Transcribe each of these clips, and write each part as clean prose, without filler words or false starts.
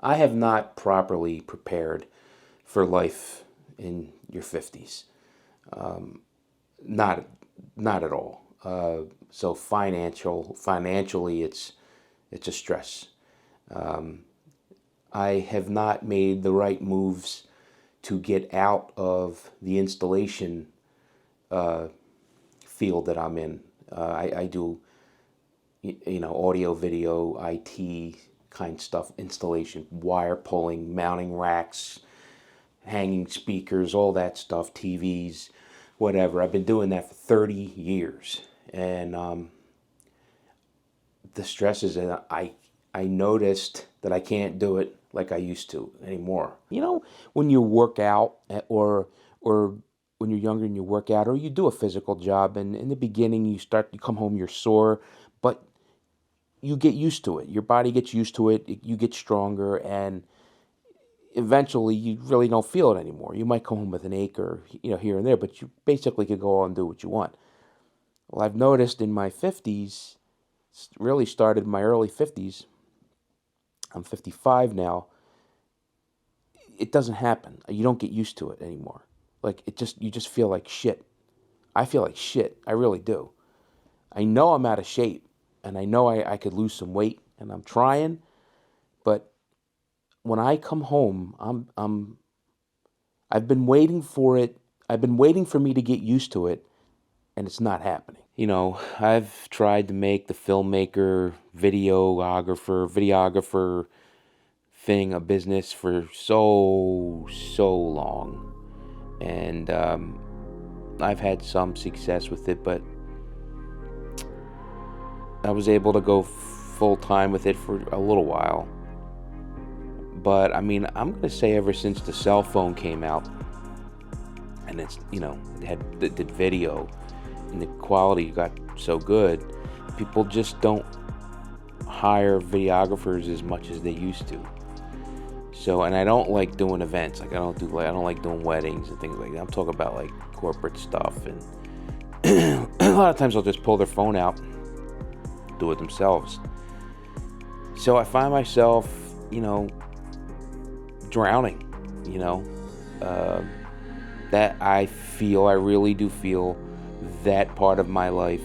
I have not properly prepared for life in your 50s. Not not at all. So financially, it's a stress. I have not made the right moves to get out of the installation field that I'm in. I do, audio, video, IT kind stuff, installation, wire pulling, mounting racks, hanging speakers, all that stuff, TVs, whatever. I've been doing that for 30 years. And the stress is that I noticed that I can't do it like I used to anymore. When you work out or when you're younger and you work out or you do a physical job and in the beginning you come home, you're sore, but you get used to it. Your body gets used to it. You get stronger, and eventually you really don't feel it anymore. You might come home with an ache or here and there, but you basically could go on and do what you want. Well, I've noticed in my 50s, really started in my early 50s. I'm 55 now. It doesn't happen. You don't get used to it anymore. Like you just feel like shit. I feel like shit. I really do. I know I'm out of shape, and I know I could lose some weight, and I'm trying, but when I come home, I've been waiting for it. I've been waiting for me to get used to it, and it's not happening. I've tried to make the filmmaker, videographer thing a business for so long. And I've had some success with it, but I was able to go full time with it for a little while. But I'm going to say ever since the cell phone came out, and it did video, and the quality got so good, people just don't hire videographers as much as they used to. So, and I don't like doing events. I don't like doing weddings and things like that. I'm talking about like corporate stuff, and a lot of times they'll just pull their phone out, do it themselves. So I find myself, drowning. That I really do feel that part of my life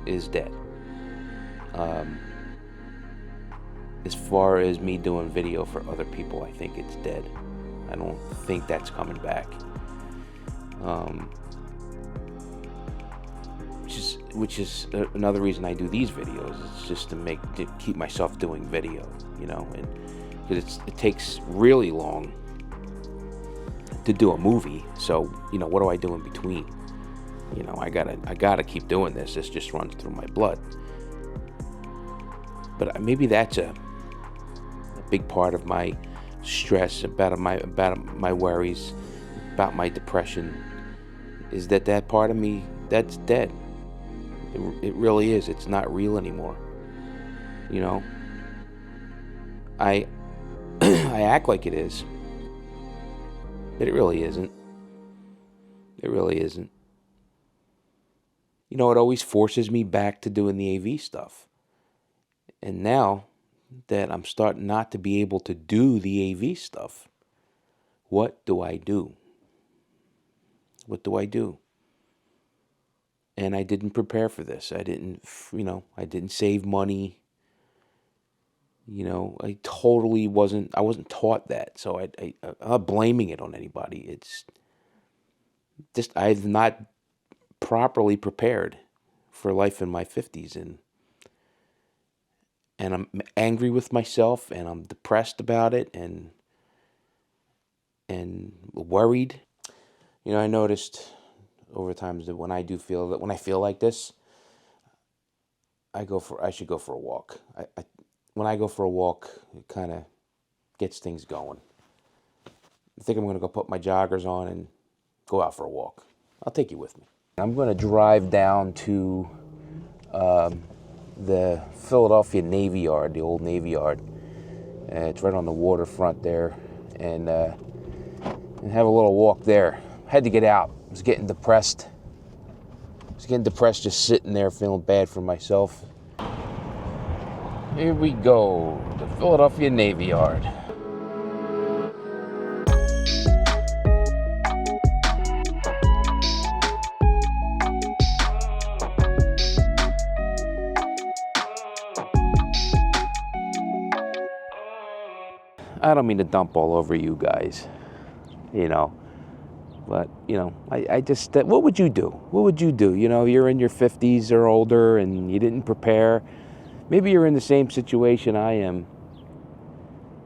is dead. As far as me doing video for other people, I think it's dead. I don't think that's coming back. Which is another reason I do these videos. It's just to keep myself doing video, and because it takes really long to do a movie. So what do I do in between? I gotta keep doing this. This just runs through my blood. But maybe that's a big part of my stress, about my worries, about my depression, is that part of me that's dead. It really is. It's not real anymore. I I act like it is, but it really isn't. It really isn't. It always forces me back to doing the AV stuff. And now that I'm starting not to be able to do the AV stuff, what do I do? What do I do? And I didn't prepare for this. I didn't save money. I totally wasn't taught that. So I'm not blaming it on anybody. It's just I've not properly prepared for life in my 50s, and I'm angry with myself, and I'm depressed about it, and worried. I noticed over times that when I feel like this, I should go for a walk. When I go for a walk, it kind of gets things going. I think I'm going to go put my joggers on and go out for a walk. I'll take you with me. I'm going to drive down to the Philadelphia Navy Yard, the old Navy Yard. It's right on the waterfront there, and have a little walk there. I had to get out. I was getting depressed. Just sitting there feeling bad for myself. Here we go, the Philadelphia Navy Yard. I don't mean to dump all over you guys, but, I just, what would you do? What would you do? You're in your 50s or older and you didn't prepare. Maybe you're in the same situation I am.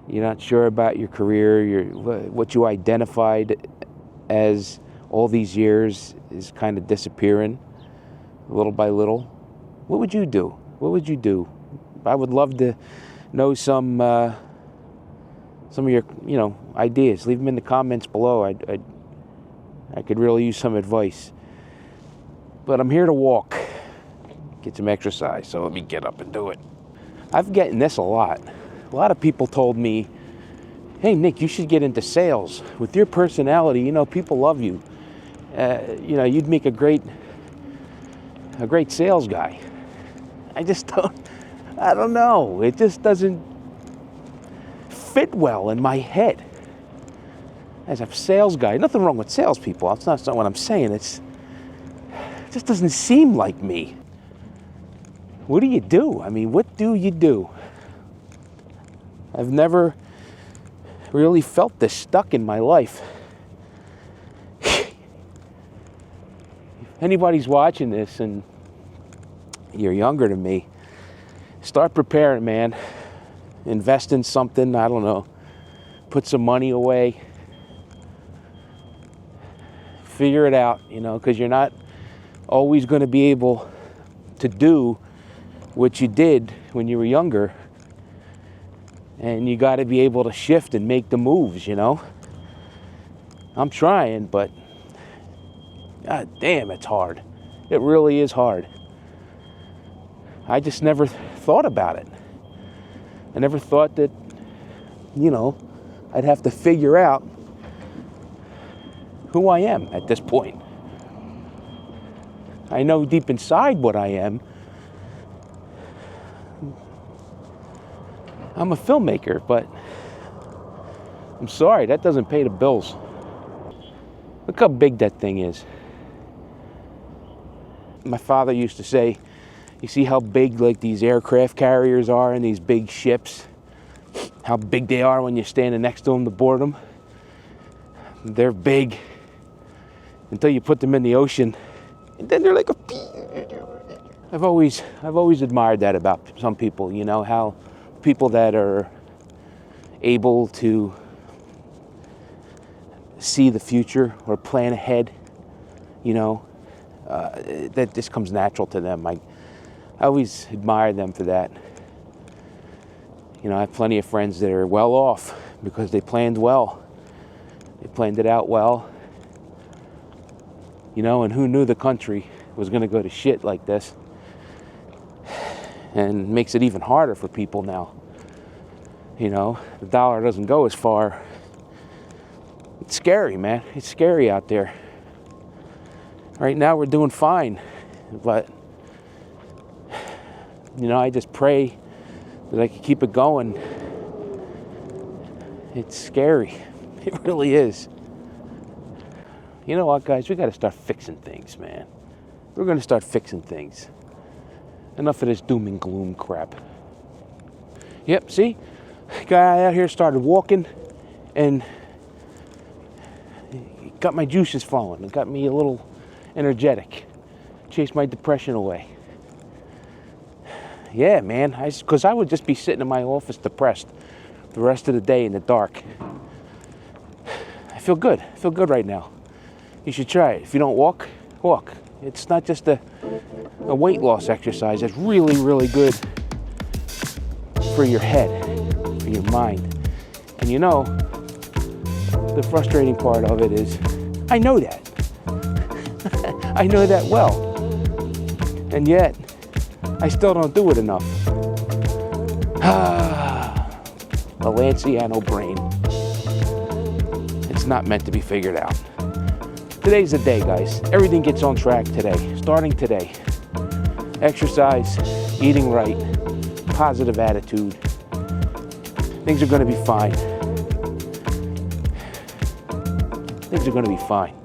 You're not sure about your career, what you identified as all these years is kind of disappearing little by little. What would you do? What would you do? I would love to know some of your, ideas. Leave them in the comments below. I could really use some advice. But I'm here to walk, get some exercise, so let me get up and do it. I've gotten this a lot. A lot of people told me, hey, Nick, you should get into sales. With your personality, people love you. You'd make a great sales guy. I don't know. It just doesn't fit well in my head. As a sales guy, nothing wrong with salespeople. That's not what I'm saying. It just doesn't seem like me. What do you do? I mean, what do you do? I've never really felt this stuck in my life. If anybody's watching this and you're younger than me, start preparing, man. Invest in something, I don't know. Put some money away. Figure it out, because you're not always going to be able to do what you did when you were younger. And you got to be able to shift and make the moves, I'm trying, but god damn, it's hard. It really is hard. I just never thought about it. I never thought that, I'd have to figure out who I am at this point. I know deep inside what I am. I'm a filmmaker, but I'm sorry, that doesn't pay the bills. Look how big that thing is. My father used to say, you see how big like these aircraft carriers are and these big ships? How big they are when you're standing next to them to board them? They're big until you put them in the ocean, and then they're like a... I've always admired that about some people, how people that are able to see the future or plan ahead, that this comes natural to them. I always admire them for that. I have plenty of friends that are well off because they planned well. They planned it out well. And who knew the country was going to go to shit like this? And makes it even harder for people now. The dollar doesn't go as far. It's scary, man. It's scary out there. Right now we're doing fine. But, I just pray that I can keep it going. It's scary. It really is. You know what, guys? We got to start fixing things, man. We're going to start fixing things. Enough of this doom and gloom crap. Yep, see? Guy out here started walking and got my juices flowing. It got me a little energetic. Chased my depression away. Yeah, man. Because I would just be sitting in my office depressed the rest of the day in the dark. I feel good. I feel good right now. You should try it. If you don't walk, walk. It's not just a weight loss exercise. It's really, really good for your head, for your mind. And the frustrating part of it is, I know that. I know that well. And yet, I still don't do it enough. The Lanciano brain. It's not meant to be figured out. Today's the day, guys. Everything gets on track today, starting today. Exercise, eating right, positive attitude. Things are going to be fine. Things are going to be fine.